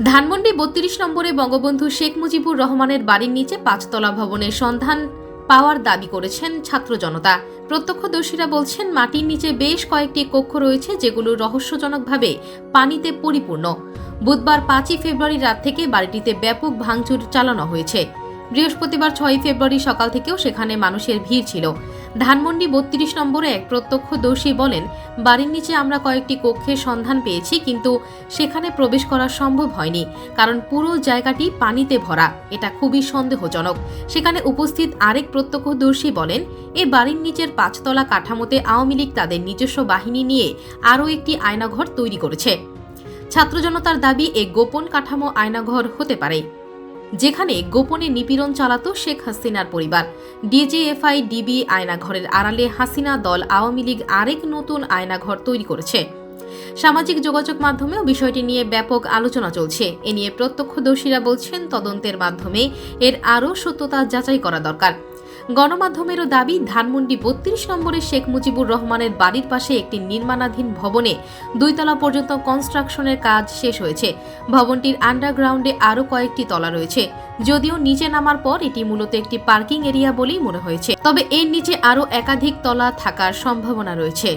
ধানমন্ডি ৩২ নম্বরে বঙ্গবন্ধু শেখ মুজিবুর রহমানের বাড়ির নিচে ৫তলা ভবনের সন্ধান পাওয়ার দাবি করেছেন ছাত্র জনতা। প্রত্যক্ষদর্শীরা বলছেন, মাটির নিচে বেশ কয়েকটি কক্ষ রয়েছে যেগুলো রহস্যজনকভাবে পানিতে পরিপূর্ণ। বুধবার ৫ই ফেব্রুয়ারি রাত থেকে বাড়িটিতে ব্যাপক ভাঙচুর চালানো হয়েছে। বৃহস্পতিবার ৬ই ফেব্রুয়ারি সকাল থেকেও সেখানে মানুষের ভিড় ছিল। ধানমন্ডি ৩২ নম্বরে এক প্রত্যক্ষদর্শী বলেন, বাড়ির নিচে আমরা কয়েকটি কক্ষের সন্ধান পেয়েছি, কিন্তু সেখানে প্রবেশ করা সম্ভব হয়নি, কারণ পুরো জায়গাটি পানিতে ভরা। এটা খুবই সন্দেহজনক। সেখানে উপস্থিত আরেক প্রত্যক্ষদর্শী বলেন, এ বাড়ির নিচের ৫তলা কাঠামোতে আওয়ামী লীগ তাদের নিজস্ব বাহিনী নিয়ে আরও একটি আয়নাঘর তৈরি করেছে। ছাত্র জনতার দাবি, এ গোপন কাঠামো আয়নাঘর হতে পারে, যেখানে গোপনে নিপীড়ন চালাত শেখ হাসিনার পরিবার। ডিজিএফআই ডিবি আয়নাঘরের আড়ালে হাসিনা দল আওয়ামী লীগ আরেক নতুন আয়নাঘর তৈরি করেছে। সামাজিক যোগাযোগ মাধ্যমেও বিষয়টি নিয়ে ব্যাপক আলোচনা চলছে। এ নিয়ে প্রত্যক্ষদর্শীরা বলছেন, তদন্তের মাধ্যমে এর আরও সত্যতা যাচাই করা দরকার। গণমাধ্যমেরও দাবি, ধানমন্ডি ৩২ নম্বরে শেখ মুজিবুর রহমানের বাড়ির পাশে একটি নির্মাণাধীন ভবনে ২ তলা পর্যন্ত কনস্ট্রাকশনের কাজ শেষ হয়েছে। ভবনটির আন্ডারগ্রাউন্ডে আরও কয়েকটি তলা রয়েছে। যদিও নিচে নামার পর এটি মূলত একটি পার্কিং এরিয়া বলেই মনে হয়েছে, তবে এর নিচে আরও একাধিক তলা থাকার সম্ভাবনা রয়েছে।